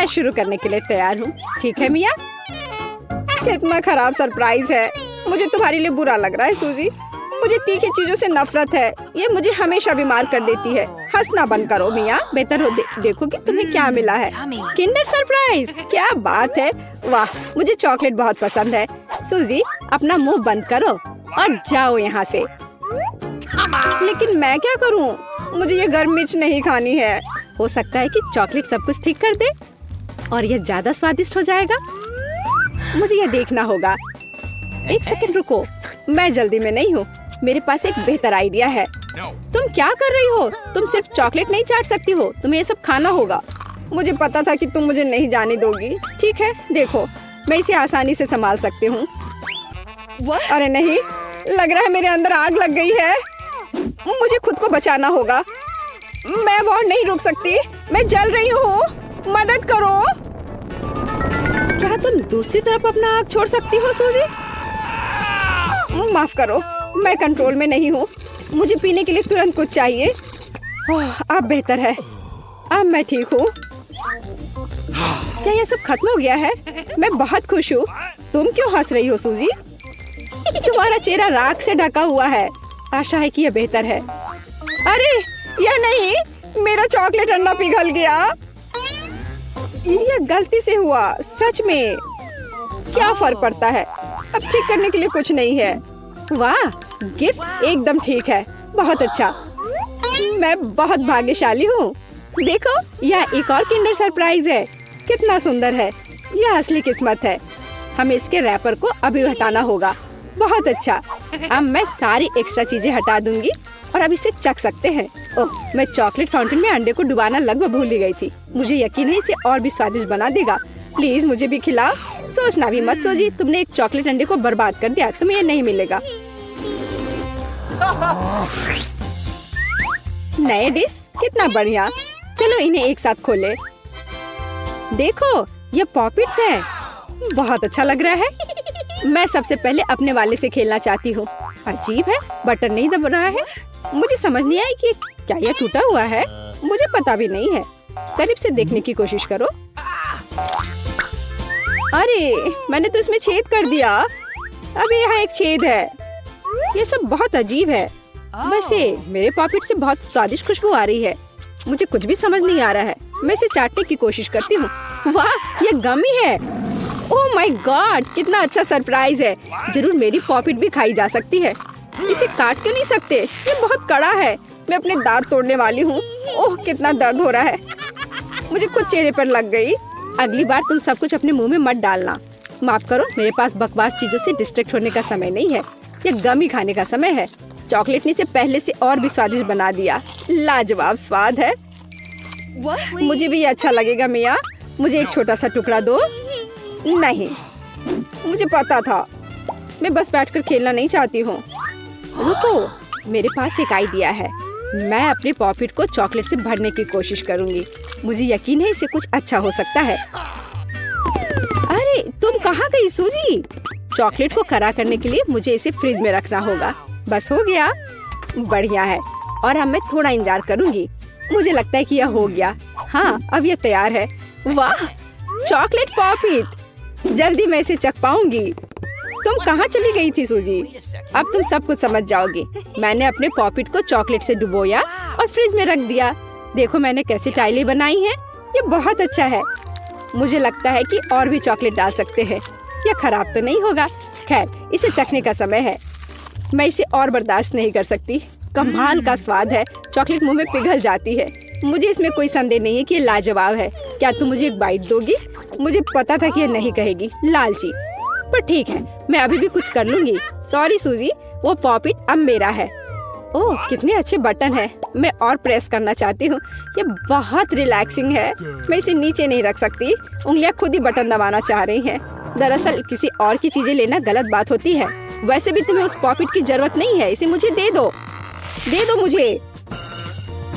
मैं शुरू करने के लिए तैयार हूँ। ठीक है मिया? कितना खराब सरप्राइज है। मुझे तुम्हारे लिए बुरा लग रहा है सूजी। मुझे तीखी चीजों से नफरत है। ये मुझे हमेशा बीमार कर देती है। हंसना बंद करो मिया। बेहतर हो देखो कि तुम्हें क्या मिला है। किंडर सरप्राइज, क्या बात है। वाह, मुझे चॉकलेट बहुत पसंद है। सूजी, अपना मुंह बंद करो और जाओ यहाँ से। लेकिन मैं क्या करूँ? मुझे ये गर्म मिर्च नहीं खानी है। हो सकता है कि चॉकलेट सब कुछ ठीक कर दे और ये ज्यादा स्वादिष्ट हो जाएगा। मुझे ये देखना होगा। एक सेकंड रुको, मैं जल्दी में नहीं हूँ। मेरे पास एक बेहतर आइडिया है। तुम क्या कर रही हो? तुम सिर्फ चॉकलेट नहीं चाट सकती हो, तुम्हें ये सब खाना होगा। मुझे पता था कि तुम मुझे नहीं जाने दोगी। ठीक है, देखो, मैं इसे आसानी से संभाल सकती हूँ। अरे नहीं, लग रहा है मेरे अंदर आग लग गई है। मुझे खुद को बचाना होगा। मैं और नहीं रुक सकती। मैं जल रही हूँ, मदद करो। क्या तुम दूसरी तरफ अपना आग छोड़ सकती हो सूजी? माफ करो, मैं कंट्रोल में नहीं हूँ। मुझे पीने के लिए तुरंत कुछ चाहिए। अब बेहतर है, अब मैं ठीक हूँ। क्या ये सब खत्म हो गया है? मैं बहुत खुश हूँ। तुम क्यों हंस रही हो सूजी? तुम्हारा चेहरा राख से ढका हुआ है। आशा है कि यह बेहतर है। अरे यह नहीं, मेरा चॉकलेट अंडा पिघल गया। यह गलती से हुआ, सच में। क्या फर्क पड़ता है? अब ठीक करने के लिए कुछ नहीं है। वाह, गिफ्ट एकदम ठीक है। बहुत अच्छा, मैं बहुत भाग्यशाली हूँ। देखो, यह एक और किंडर सरप्राइज है। कितना सुंदर है। यह असली किस्मत है। हमें इसके रैपर को अभी हटाना होगा। बहुत अच्छा, अब मैं सारी एक्स्ट्रा चीजें हटा दूंगी और अब इसे चख सकते हैं। ओह, मैं चॉकलेट फाउंटेन में अंडे को डुबाना लगभग भूल ही गई थी। मुझे यकीन है इसे और भी स्वादिष्ट बना देगा। प्लीज मुझे भी खिलाओ। सोचना भी मत सोची, तुमने एक चॉकलेट अंडे को बर्बाद कर दिया। तुम्हें ये नहीं मिलेगा। नए डिश, कितना बढ़िया। चलो इन्हें एक साथ खोले। देखो, ये पॉपिट्स है। बहुत अच्छा लग रहा है। मैं सबसे पहले अपने वाले से खेलना चाहती हूँ। अजीब है, बटन नहीं दब रहा है। मुझे समझ नहीं आई कि क्या यह टूटा हुआ है। मुझे पता भी नहीं है। करीब से देखने की कोशिश करो। अरे, मैंने तो इसमें छेद कर दिया। अबे यहाँ एक छेद है। ये सब बहुत अजीब है। वैसे मेरे पॉकेट से बहुत स्वादिष्ट खुशबू आ रही है। मुझे कुछ भी समझ नहीं आ रहा है। मैं इसे चाटने की कोशिश करती हूँ। वाह, ये गमी है। ओह माय गॉड, कितना अच्छा सरप्राइज है। जरूर मेरी पॉकेट भी खाई जा सकती है। इसे काट क्यों नहीं सकते? ये बहुत कड़ा है। मैं अपने दांत तोड़ने वाली हूँ। ओह, कितना दर्द हो रहा है। मुझे खुद चेहरे पर लग गई। अगली बार तुम सब कुछ अपने मुंह में मत डालना। माफ करो, मेरे पास बकवास चीजों से डिस्ट्रैक्ट होने का समय नहीं है। ये गमी खाने का समय है। चॉकलेट ने इसे पहले से और भी स्वादिष्ट बना दिया। लाजवाब स्वाद है। मुझे भी ये अच्छा लगेगा मिया। मुझे एक छोटा सा टुकड़ा दो। नहीं, मुझे पता था। मैं बस बैठकर खेलना नहीं चाहती हूँ। रुको, मेरे पास एक आइडिया है। मैं अपने पॉकेट को चॉकलेट से भरने की कोशिश करूंगी। मुझे यकीन है इसे कुछ अच्छा हो सकता है। अरे, तुम कहाँ गई सूजी? चॉकलेट को कड़ा करने के लिए मुझे इसे फ्रिज में रखना होगा। बस हो गया। बढ़िया है। और अब मैं थोड़ा इंतजार करूंगी। मुझे लगता है कि यह हो गया। हाँ, अब यह तैयार है। वाह, चॉकलेट पॉकेट। जल्दी मैं इसे चख पाऊंगी। तुम कहाँ चली गई थी सूजी? अब तुम सब कुछ समझ जाओगी। मैंने अपने पॉकेट को चॉकलेट से डुबोया और फ्रिज में रख दिया। देखो मैंने कैसी टाइलें बनाई हैं। ये बहुत अच्छा है। मुझे लगता है कि और भी चॉकलेट डाल सकते हैं। यह खराब तो नहीं होगा। खैर, इसे चखने का समय है। मैं इसे और बर्दाश्त नहीं कर सकती। कमाल का स्वाद है। चॉकलेट मुंह में पिघल जाती है। मुझे इसमें कोई संदेह नहीं है कि ये लाजवाब है। क्या तुम मुझे एक बाइट दोगी? मुझे पता था कि ये नहीं कहेगी, लालची। पर ठीक है, मैं अभी भी कुछ कर लूंगी। सॉरी सूजी, वो पॉकेट अब मेरा है। ओह, कितने अच्छे बटन है। मैं और प्रेस करना चाहती हूँ। ये बहुत रिलैक्सिंग है। मैं इसे नीचे नहीं रख सकती। उंगलियां खुद ही बटन दबाना चाह रही हैं। दरअसल किसी और की चीजें लेना गलत बात होती है। वैसे भी तुम्हें उस पॉकेट की जरूरत नहीं है। इसे मुझे दे दो। दे दो मुझे।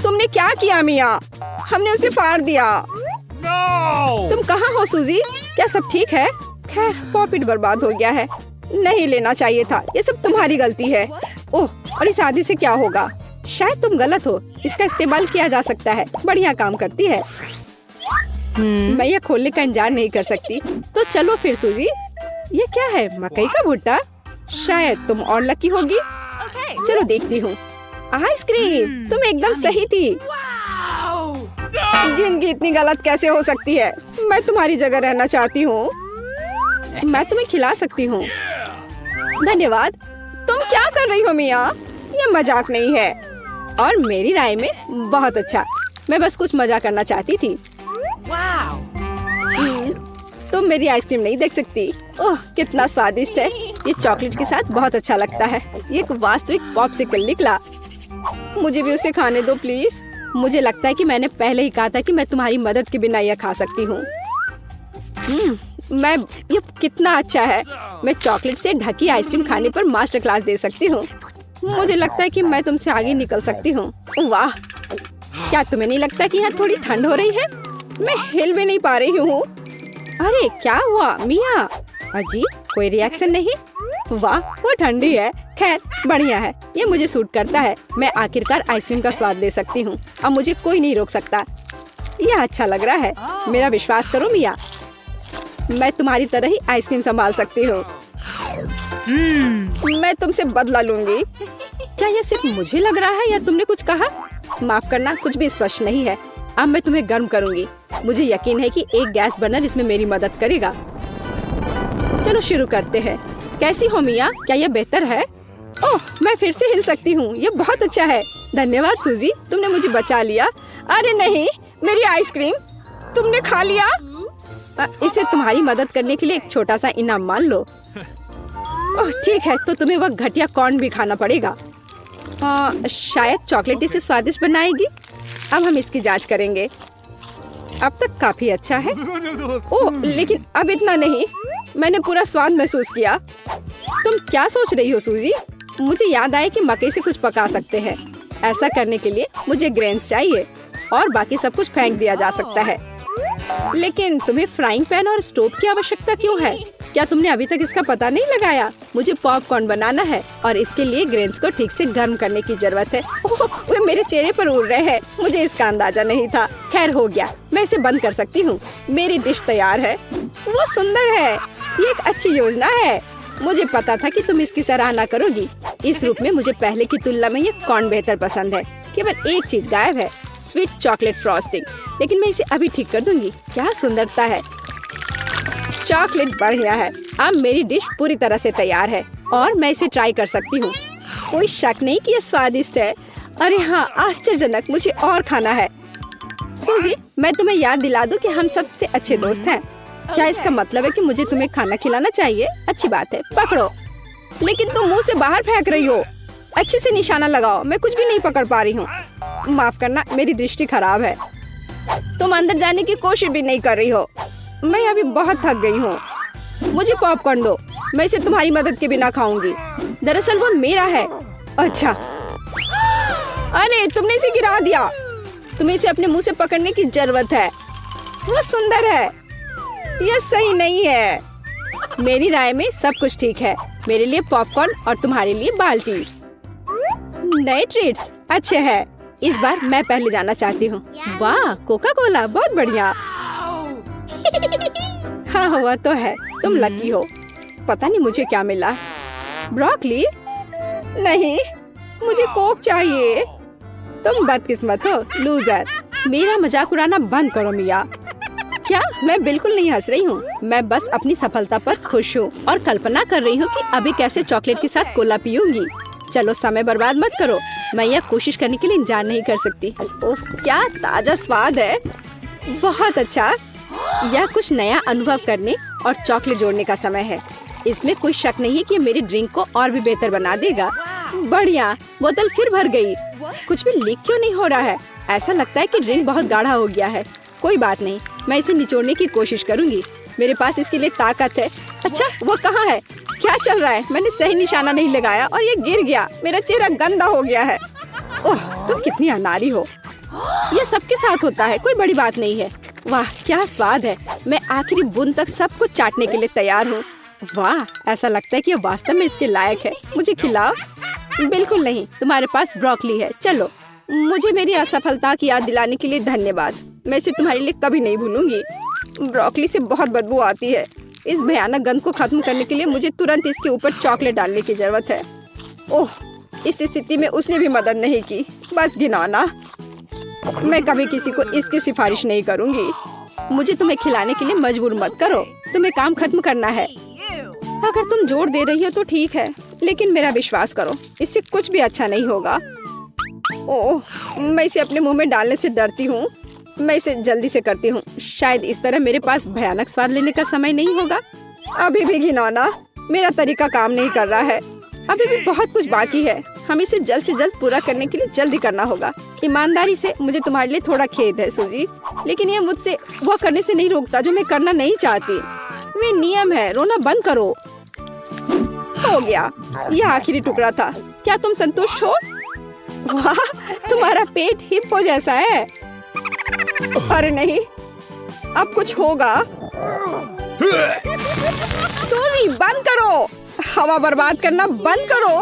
तुमने क्या किया मिया? हमने उसे फाड़ दिया। तुम कहाँ हो सूजी? क्या सब ठीक है? खैर, पॉकेट बर्बाद हो गया है। नहीं लेना चाहिए था। ये सब तुम्हारी गलती है। ओह, और इस आदि से क्या होगा? शायद तुम गलत हो। इसका इस्तेमाल किया जा सकता है। बढ़िया काम करती है। मैं यह खोलने का इंतजार नहीं कर सकती। तो चलो फिर सूजी, ये क्या है? मकई का भुट्टा? शायद तुम और लकी होगी। चलो देखती हूँ। आइसक्रीम, तुम एकदम सही थी। जिंदगी इतनी गलत कैसे हो सकती है? मैं तुम्हारी जगह रहना चाहती हूँ। मैं तुम्हें खिला सकती हूँ। धन्यवाद। तुम क्या कर रही हो मिया? ये मजाक नहीं है और मेरी राय में बहुत अच्छा। मैं बस कुछ मजा करना चाहती थी। तुम मेरी आइसक्रीम नहीं देख सकती। ओह, कितना स्वादिष्ट है। ये चॉकलेट के साथ बहुत अच्छा लगता है। ये एक वास्तविक पॉप्सिकल निकला। मुझे भी उसे खाने दो प्लीज। मुझे लगता है कि मैंने पहले ही कहा था कि मैं तुम्हारी मदद के बिना यह खा सकती हूँ। ये कितना अच्छा है। मैं चॉकलेट से ढकी आइसक्रीम खाने पर मास्टर क्लास दे सकती हूँ। मुझे लगता है कि मैं तुमसे आगे निकल सकती हूँ। वाह, क्या तुम्हें नहीं लगता कि यहाँ थोड़ी ठंड हो रही है? मैं हिल भी नहीं पा रही हूँ। अरे क्या हुआ मिया? अजी, कोई रिएक्शन नहीं? वाह, वो ठंडी है। खैर, बढ़िया है। ये मुझे सूट करता है। मैं आखिरकार आइसक्रीम का स्वाद ले सकती हूँ। अब मुझे कोई नहीं रोक सकता। यह अच्छा लग रहा है। मेरा विश्वास करो मिया, मैं तुम्हारी तरह ही आइसक्रीम संभाल सकती हूँ। मैं तुमसे बदला लूंगी। क्या यह सिर्फ मुझे लग रहा है या तुमने कुछ कहा? माफ करना, कुछ भी स्पष्ट नहीं है। अब मैं तुम्हें गर्म करूंगी। मुझे यकीन है कि एक गैस बर्नर इसमें मेरी मदद करेगा। चलो शुरू करते हैं। कैसी हो मिया? क्या यह बेहतर है? ओह, मैं फिर से हिल सकती हूँ। यह बहुत अच्छा है। धन्यवाद सूजी, तुमने मुझे बचा लिया। अरे नहीं, मेरी आइसक्रीम तुमने खा लिया। इसे तुम्हारी मदद करने के लिए एक छोटा सा इनाम मान लो। ओह ठीक है, तो तुम्हें वह घटिया कॉर्न भी खाना पड़ेगा। शायद चॉकलेट इसे स्वादिष्ट बनाएगी। अब हम इसकी जांच करेंगे। अब तक काफी अच्छा है। ओह, लेकिन अब इतना नहीं। मैंने पूरा स्वाद महसूस किया। तुम क्या सोच रही हो सूजी? मुझे याद आया कि मकई से कुछ पका सकते हैं। ऐसा करने के लिए मुझे ग्रेन्स चाहिए और बाकी सब कुछ फेंक दिया जा सकता है। लेकिन तुम्हें फ्राइंग पैन और स्टोव की आवश्यकता क्यों है? क्या तुमने अभी तक इसका पता नहीं लगाया? मुझे पॉपकॉर्न बनाना है और इसके लिए ग्रेन्स को ठीक से गर्म करने की जरूरत है। ओह, वे मेरे चेहरे पर उड़ रहे हैं। मुझे इसका अंदाजा नहीं था। खैर हो गया, मैं इसे बंद कर सकती हूँ। मेरी डिश तैयार है। वो सुंदर है। ये एक अच्छी योजना है। मुझे पता था कि तुम इसकी सराहना करोगी। इस रूप में मुझे पहले की तुलना में ये कॉर्न बेहतर पसंद है। केवल एक चीज गायब है, स्वीट चॉकलेट फ्रॉस्टिंग। लेकिन मैं इसे अभी ठीक कर दूंगी। क्या सुंदरता है। चॉकलेट बढ़िया है। अब मेरी डिश पूरी तरह से तैयार है और मैं इसे ट्राई कर सकती हूँ। कोई शक नहीं कि यह स्वादिष्ट है। अरे हाँ, आश्चर्यजनक। मुझे और खाना है। सूजी, मैं तुम्हें याद दिला दूं कि हम सबसे अच्छे दोस्त हैं। क्या इसका मतलब है कि मुझे तुम्हें खाना खिलाना चाहिए? अच्छी बात है, पकड़ो। लेकिन तुम मुंह से बाहर फेंक रही हो। अच्छे से निशाना लगाओ। मैं कुछ भी नहीं पकड़ पा रही हूँ। माफ करना, मेरी दृष्टि खराब है। तुम अंदर जाने की कोशिश भी नहीं कर रही हो। मैं अभी बहुत थक गई हूँ। मुझे पॉपकॉर्न दो। मैं इसे तुम्हारी मदद के बिना खाऊंगी। दरअसल वो मेरा है। अच्छा, अरे तुमने इसे गिरा दिया। तुम्हें इसे अपने मुंह से पकड़ने की जरूरत है। वो सुंदर है। यह सही नहीं है। मेरी राय में सब कुछ ठीक है। मेरे लिए पॉपकॉर्न और तुम्हारे लिए बाल्टी। नए ट्रीट्स अच्छे हैं। इस बार मैं पहले जाना चाहती हूँ। वाह, कोका कोला, बहुत बढ़िया। हाँ, हुआ तो है। तुम लकी हो। पता नहीं मुझे क्या मिला। ब्रोकली? नहीं, मुझे कोक चाहिए। तुम बदकिस्मत हो, लूजर। मेरा मजाक उड़ाना बंद करो मिया। क्या? मैं बिल्कुल नहीं हंस रही हूँ। मैं बस अपनी सफलता पर खुश हूँ और कल्पना कर रही हूँ कि अभी कैसे चॉकलेट के साथ कोला पीऊंगी। चलो समय बर्बाद मत करो। मैं यह कोशिश करने के लिए इंतजार नहीं कर सकती। ओह, क्या ताजा स्वाद है। बहुत अच्छा। यह कुछ नया अनुभव करने और चॉकलेट जोड़ने का समय है। इसमें कोई शक नहीं है कि मेरी ड्रिंक को और भी बेहतर बना देगा। बढ़िया। बोतल फिर भर गई। कुछ भी लीक क्यों नहीं हो रहा है? ऐसा लगता है कि ड्रिंक बहुत गाढ़ा हो गया है। कोई बात नहीं, मैं इसे निचोड़ने की कोशिश करूंगी। मेरे पास इसके लिए ताकत है। अच्छा, वो कहाँ है? क्या चल रहा है? मैंने सही निशाना नहीं लगाया और ये गिर गया। मेरा चेहरा गंदा हो गया है। ओह, तुम कितनी अनाड़ी हो। यह सबके साथ होता है, कोई बड़ी बात नहीं है। वाह, क्या स्वाद है। मैं आखिरी बूंद तक सब कुछ चाटने के लिए तैयार हूँ। वाह, ऐसा लगता है कि ये वास्तव में इसके लायक है। मुझे खिलाओ। बिल्कुल नहीं, तुम्हारे पास ब्रोकली है। चलो। मुझे मेरी असफलता की याद दिलाने के लिए धन्यवाद। मैं इसे तुम्हारे लिए कभी नहीं भूलूंगी। ब्रोकली से बहुत बदबू आती है। इस भयानक गंध को खत्म करने के लिए मुझे तुरंत इसके ऊपर चॉकलेट डालने की जरूरत है। ओह, इस स्थिति में उसने भी मदद नहीं की। बस घिनौना। मैं कभी किसी को इसकी सिफारिश नहीं करूंगी। मुझे तुम्हें खिलाने के लिए मजबूर मत करो। तुम्हें काम खत्म करना है। अगर तुम जोर दे रही हो तो ठीक है, लेकिन मेरा विश्वास करो, इससे कुछ भी अच्छा नहीं होगा। ओह, मैं इसे अपने मुंह में डालने से डरती हूँ। मैं इसे जल्दी से करती हूँ। शायद इस तरह मेरे पास भयानक स्वाद लेने का समय नहीं होगा। अभी भी घिनौना। मेरा तरीका काम नहीं कर रहा है। अभी भी बहुत कुछ बाकी है। हम इसे जल्द से जल्द पूरा करने के लिए जल्दी करना होगा। ईमानदारी से मुझे तुम्हारे लिए थोड़ा खेद है सूजी, लेकिन ये मुझसे वो करने से नहीं रोकता जो मैं करना नहीं चाहती। वे नियम है। रोना बंद करो। हो गया। यह आखिरी टुकड़ा था। क्या तुम संतुष्ट हो? वाह, तुम्हारा पेट हिप्पो जैसा है। अरे नहीं, अब कुछ होगा। सूजी बंद करो। हवा बर्बाद करना बंद करो।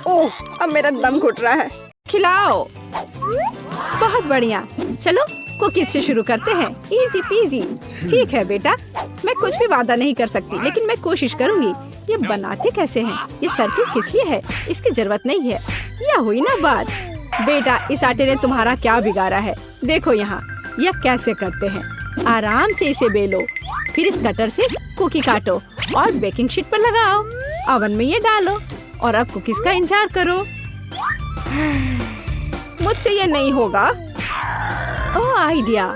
ओह, अब मेरा दम घुट रहा है। खिलाओ। बहुत बढ़िया। चलो कुकीज से शुरू करते हैं। Easy PG. ठीक है बेटा, मैं कुछ भी वादा नहीं कर सकती, लेकिन मैं कोशिश करूंगी। ये बनाते कैसे हैं? ये सर्किल किस लिए है? इसकी जरूरत नहीं है। यह हुई ना बात। बेटा, इस आटे ने तुम्हारा क्या बिगाड़ा है? देखो यहाँ, यह कैसे करते हैं। आराम से इसे बेलो, फिर इस कटर से कुकी काटो और बेकिंग शीट पर लगाओ। ओवन में ये डालो और अब कुकीज का इंतजार करो। मुझसे ये नहीं होगा। ओह, आइडिया।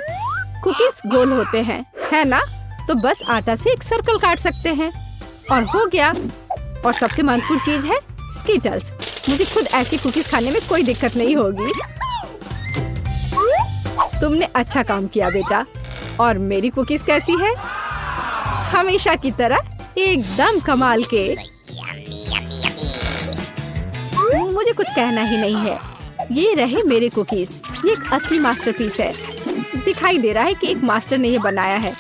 कुकीज गोल होते हैं, है ना? तो बस आटा से एक सर्कल काट सकते हैं और हो गया। और सबसे महत्वपूर्ण चीज है स्कीटल्स। मुझे खुद ऐसी कुकीज खाने में कोई दिक्कत नहीं होगी। तुमने अच्छा काम किया बेटा। और मेरी कुकीज कैसी है? हमेशा की तरह एकदम कमाल के। मुझे कुछ कहना ही नहीं है। ये रहे मेरे कुकीज। ये एक असली मास्टरपीस है। दिखाई दे रहा है कि एक मास्टर ने ये बनाया है।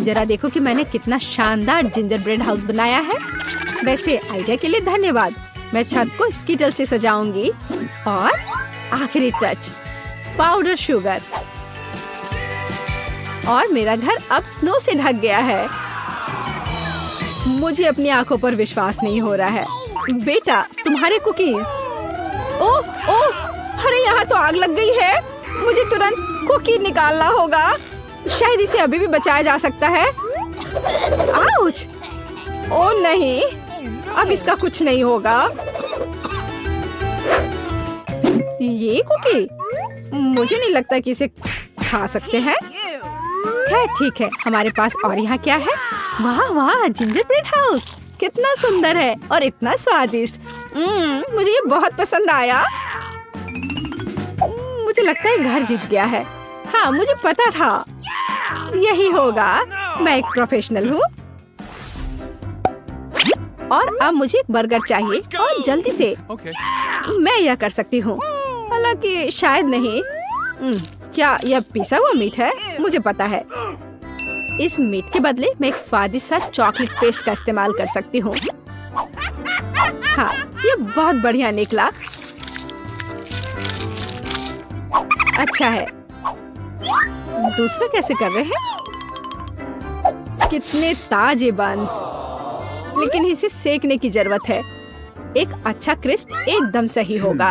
जरा देखो कि मैंने कितना शानदार जिंजर ब्रेड हाउस बनाया है। वैसे आइडिया के लिए धन्यवाद। मैं छत को स्कीटल से सजाऊंगी। और आखिरी टच, पाउडर शुगर। और मेरा घर अब स्नो से ढक गया है। मुझे अपनी आंखों पर विश्वास नहीं हो रहा है। बेटा, तुम्हारे कुकीज। ओह ओह, अरे यहाँ तो आग लग गई है। मुझे तुरंत कुकी निकालना होगा। शायद इसे अभी भी बचाया जा सकता है। आउच! ओह नहीं, अब इसका कुछ नहीं होगा। ये कुकी, मुझे नहीं लगता कि इसे खा सकते हैं। खैर ठीक है, हमारे पास और यहाँ क्या है? वाह वाह, जिंजर ब्रेड हाउस कितना सुंदर है और इतना स्वादिष्ट। मुझे ये बहुत पसंद आया। मुझे लगता है घर जीत गया है। हाँ, मुझे पता था यही होगा। मैं एक प्रोफेशनल हूँ। और अब मुझे एक बर्गर चाहिए और जल्दी से। मैं यह कर सकती हूँ, हालांकि शायद नहीं। क्या यह पिसा हुआ मीट है? मुझे पता है। इस मीट के बदले मैं एक स्वादिष्ट सा चॉकलेट पेस्ट का इस्तेमाल कर सकती हूँ। हाँ, ये बहुत बढ़िया निकला। अच्छा है। दूसरा कैसे कर रहे हैं? कितने ताजे बंस, लेकिन इसे सेकने की जरूरत है। एक अच्छा क्रिस्प एकदम सही होगा।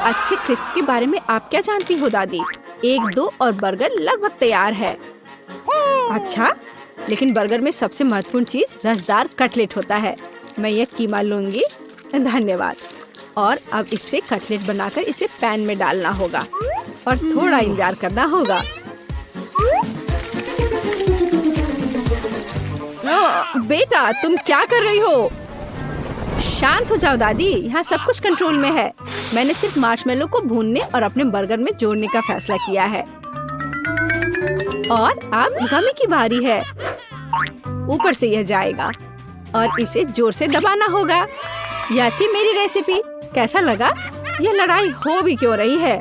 अच्छे क्रिस्प के बारे में आप क्या जानती हो दादी? 1-2 और बर्गर लगभग तैयार है। अच्छा, लेकिन बर्गर में सबसे महत्वपूर्ण चीज रसदार कटलेट होता है। मैं ये कीमा लूंगी। धन्यवाद। और अब इससे कटलेट बनाकर इसे पैन में डालना होगा और थोड़ा इंतजार करना होगा। बेटा, तुम क्या कर रही हो? शांत हो जाओ दादी, यहाँ सब कुछ कंट्रोल में है। मैंने सिर्फ मार्शमेलो को भूनने और अपने बर्गर में जोड़ने का फैसला किया है। और अब गमी की बारी है। ऊपर से यह जाएगा और इसे जोर से दबाना होगा। यह थी मेरी रेसिपी। कैसा लगा? यह लड़ाई हो भी क्यों रही है?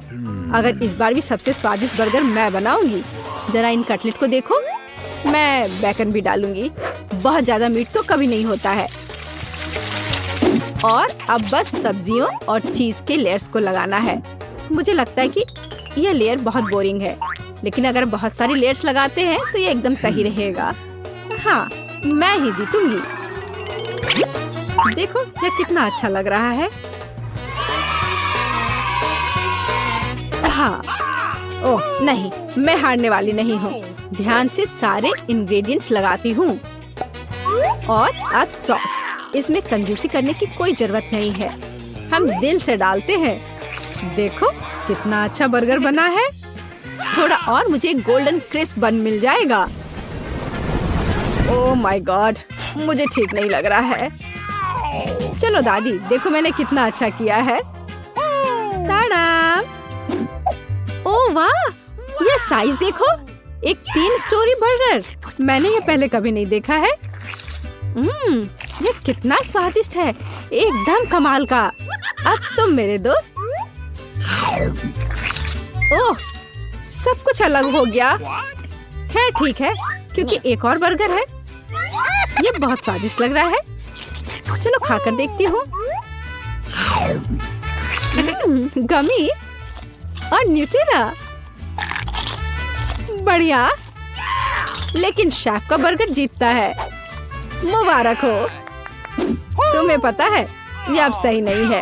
अगर इस बार भी सबसे स्वादिष्ट बर्गर मैं बनाऊंगी। जरा इन कटलेट को देखो। मैं बेकन भी डालूंगी। बहुत ज्यादा मीट तो कभी नहीं होता है। और अब बस सब्जियों और चीज के लेयर्स को लगाना है। मुझे लगता है कि यह लेयर बहुत बोरिंग है। लेकिन अगर बहुत सारी लेयर्स लगाते हैं तो ये एकदम सही रहेगा। हाँ, मैं ही जीतूंगी। देखो ये कितना अच्छा लग रहा है। हाँ, ओह नहीं, मैं हारने वाली नहीं हूँ। ध्यान से सारे इंग्रेडिएंट्स लगाती हूँ। और अब सॉस, इसमें कंजूसी करने की कोई जरूरत नहीं है, हम दिल से डालते हैं। देखो कितना अच्छा बर्गर बना है। थोड़ा और मुझे गोल्डन क्रिस्प बन मिल जाएगा। ओह माय गॉड, मुझे ठीक नहीं लग रहा है। चलो दादी, देखो मैंने कितना अच्छा किया है। ताड़ा! ओह वाह, ये साइज देखो, एक 3 स्टोरी बर्गर। मैंने ये पहले कभी नहीं देखा है। ये कितना स्वादिष्ट है, एकदम कमाल का। अब तुम मेरे दोस्त। ओह, सब कुछ अलग हो गया। खैर ठीक है, क्योंकि एक और बर्गर है। ये बहुत स्वादिष्ट लग रहा है। चलो खाकर देखती हूँ। गमी और न्यूटेला, बढ़िया। लेकिन शेफ का बर्गर जीतता है। मुबारक हो। तुम्हें पता है ये अब सही नहीं है।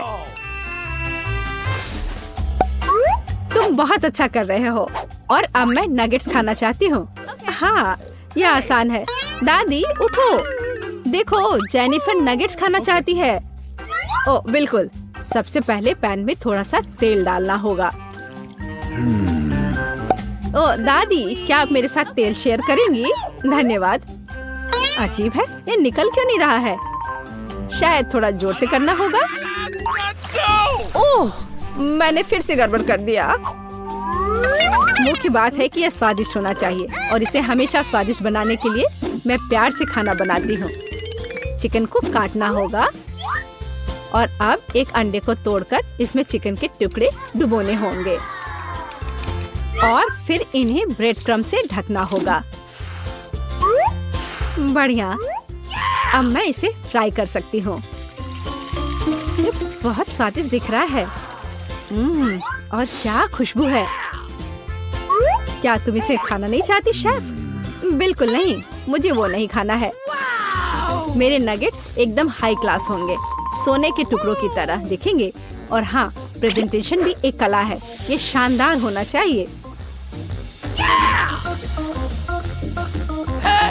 तुम बहुत अच्छा कर रहे हो। और अब मैं नगेट्स खाना चाहती हूँ। हाँ, ये आसान है। दादी उठो, देखो जेनिफर नगेट्स खाना चाहती है। ओ बिल्कुल, सबसे पहले पैन में थोड़ा सा तेल डालना होगा। ओ दादी, क्या आप मेरे साथ तेल शेयर करेंगी? धन्यवाद। अजीब है, ये निकल क्यों नहीं रहा है? शायद थोड़ा जोर से करना होगा। ओह, मैंने फिर से गड़बड़ कर दिया। मुख्य बात है कि यह स्वादिष्ट होना चाहिए और इसे हमेशा स्वादिष्ट बनाने के लिए मैं प्यार से खाना बनाती हूँ। चिकन को काटना होगा और अब एक अंडे को तोड़कर इसमें चिकन के टुकड़े डुबोने होंगे और फिर इन्हें ब्रेड क्रम्ब से ढकना होगा। बढ़िया, अब मैं इसे फ्राई कर सकती हूँ। ये बहुत स्वादिष्ट दिख रहा है। और क्या खुशबू है। क्या तुम इसे खाना नहीं चाहती शेफ? बिल्कुल नहीं, मुझे वो नहीं खाना है। मेरे नगेट्स एकदम हाई क्लास होंगे, सोने के टुकड़ों की तरह दिखेंगे। और हाँ, प्रेजेंटेशन भी एक कला है, ये शानदार होना चाहिए।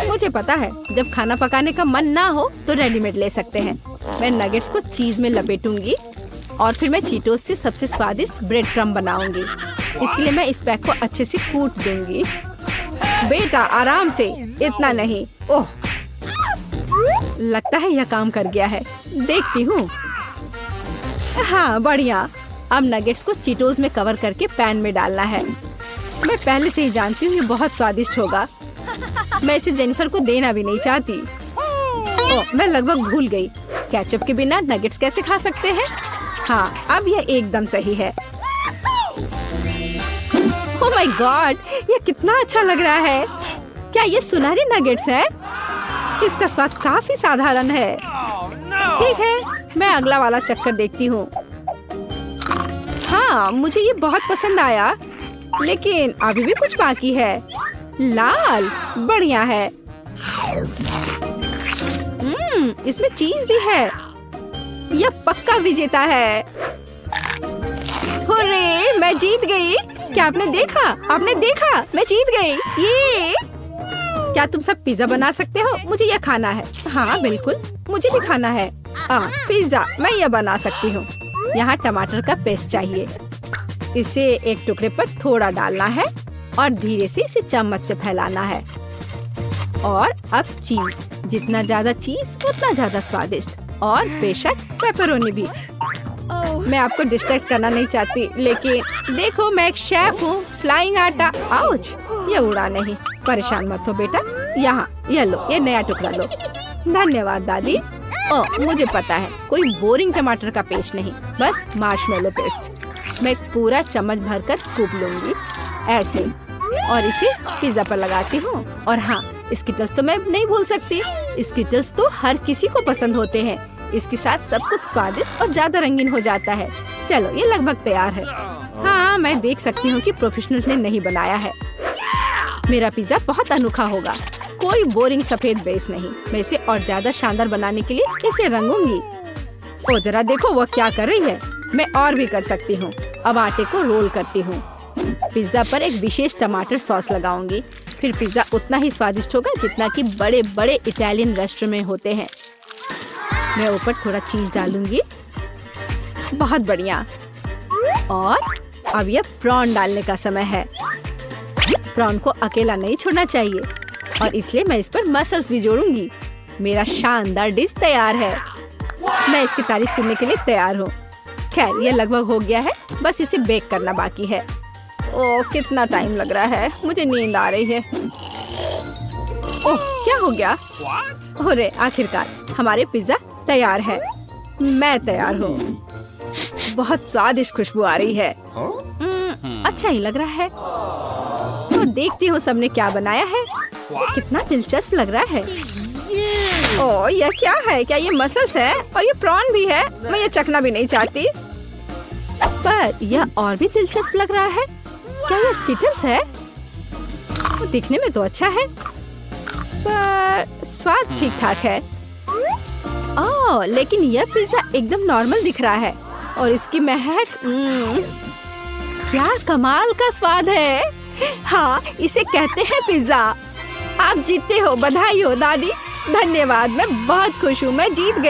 मुझे पता है, जब खाना पकाने का मन ना हो तो रेडीमेड ले सकते हैं। मैं नगेट्स को चीज में लपेटूंगी और फिर मैं चीटोस से सबसे स्वादिष्ट ब्रेड क्रम्ब बनाऊंगी। इसके लिए मैं इस पैक को अच्छे से कूट दूंगी। बेटा आराम से, इतना नहीं। ओह, लगता है यह काम कर गया है। देखती हूँ। हाँ बढ़िया। अब नगेट्स को चीटोस में कवर करके पैन में डालना है। मैं पहले से ही जानती हूँ ये बहुत स्वादिष्ट होगा। मैं इसे जेनिफर को देना भी नहीं चाहती। ओह, मैं लगभग भूल गई, केचप के बिना नगेट्स कैसे खा सकते हैं। हाँ, अब यह एकदम सही है। ओह माय गॉड, ये कितना अच्छा लग रहा है। क्या ये सुनहरे नगेट्स हैं? इसका स्वाद काफी साधारण है। ठीक है, मैं अगला वाला चक्कर देखती हूँ। हाँ, मुझे ये बहुत पसंद आया, लेकिन अभी भी कुछ बाकी है। लाल, बढ़िया है। इसमें चीज भी है। यह पक्का विजेता है। हुर्रे, मैं जीत गई। क्या आपने देखा? आपने देखा? मैं जीत गई। ये क्या तुम सब पिज्जा बना सकते हो? मुझे यह खाना है। हाँ बिल्कुल, मुझे भी खाना है। पिज्जा मैं यह बना सकती हूँ। यहाँ टमाटर का पेस्ट चाहिए। इसे एक टुकड़े पर थोड़ा डालना है और धीरे से इसे चम्मच से फैलाना है। और अब चीज, जितना ज्यादा चीज उतना ज्यादा स्वादिष्ट। और बेशक पेपरोनी भी। मैं आपको डिस्ट्रैक्ट करना नहीं चाहती, लेकिन देखो मैं एक शेफ हूँ। फ्लाइंग आटा, आउच, ये उड़ा नहीं। परेशान मत हो बेटा। यहाँ ये लो, ये नया टुकड़ा लो। धन्यवाद दादी। ओह, मुझे पता है, कोई बोरिंग टमाटर का पेस्ट नहीं, बस मार्शमेलो पेस्ट। मैं पूरा चम्मच भरकर स्कूप लूंगी ऐसे और इसे पिज्जा पर लगाती हूँ। और हाँ, स्किटल्स तो मैं नहीं भूल सकती। स्किटल्स तो हर किसी को पसंद होते हैं। इसके साथ सब कुछ स्वादिष्ट और ज्यादा रंगीन हो जाता है। चलो, ये लगभग तैयार है। हाँ, मैं देख सकती हूँ कि प्रोफेशनल्स ने नहीं बनाया है। मेरा पिज्जा बहुत अनोखा होगा, कोई बोरिंग सफेद बेस नहीं। मैं इसे और ज्यादा शानदार बनाने के लिए इसे रंगूंगी। ओ जरा देखो वो क्या कर रही है। मैं और भी कर सकती हूँ। अब आटे को रोल करती हूँ। पिज्जा पर एक विशेष टमाटर सॉस लगाऊंगी। फिर पिज्जा उतना ही स्वादिष्ट होगा जितना कि बड़े बड़े इटालियन रेस्टोरेंट में होते हैं। मैं ऊपर थोड़ा चीज डालूंगी। बहुत बढ़िया। और अब यह प्रॉन डालने का समय है। प्रॉन को अकेला नहीं छोड़ना चाहिए और इसलिए मैं इस पर मसल्स भी जोड़ूंगी। मेरा शानदार डिश तैयार है। मैं इसकी तारीफ सुनने के लिए तैयार हूँ। खैर ये लगभग हो गया है, बस इसे बेक करना बाकी है। ओह कितना टाइम लग रहा है, मुझे नींद आ रही है। ओह क्या हो गया? अरे आखिरकार हमारे पिज्जा तैयार है। मैं तैयार हूँ। बहुत स्वादिष्ट खुशबू आ रही है। अच्छा ही लग रहा है। तो देखती हूँ सबने क्या बनाया है। कितना दिलचस्प लग रहा है। ओह यह क्या है? क्या ये मसल्स है? और ये प्रॉन भी है? मैं ये चखना भी नहीं चाहती। पर यह और भी दिलचस्प लग रहा है। क्या ये स्किटल्स है? वो दिखने में तो अच्छा है, पर स्वाद ठीक ठाक है। ओह लेकिन यह पिज्जा एकदम नॉर्मल दिख रहा है और इसकी महक क्या कमाल का स्वाद है। हाँ इसे कहते हैं पिज्जा। आप जीतते हो। बधाई हो दादी। धन्यवाद। मैं बहुत खुश हूँ। मैं जीत गई।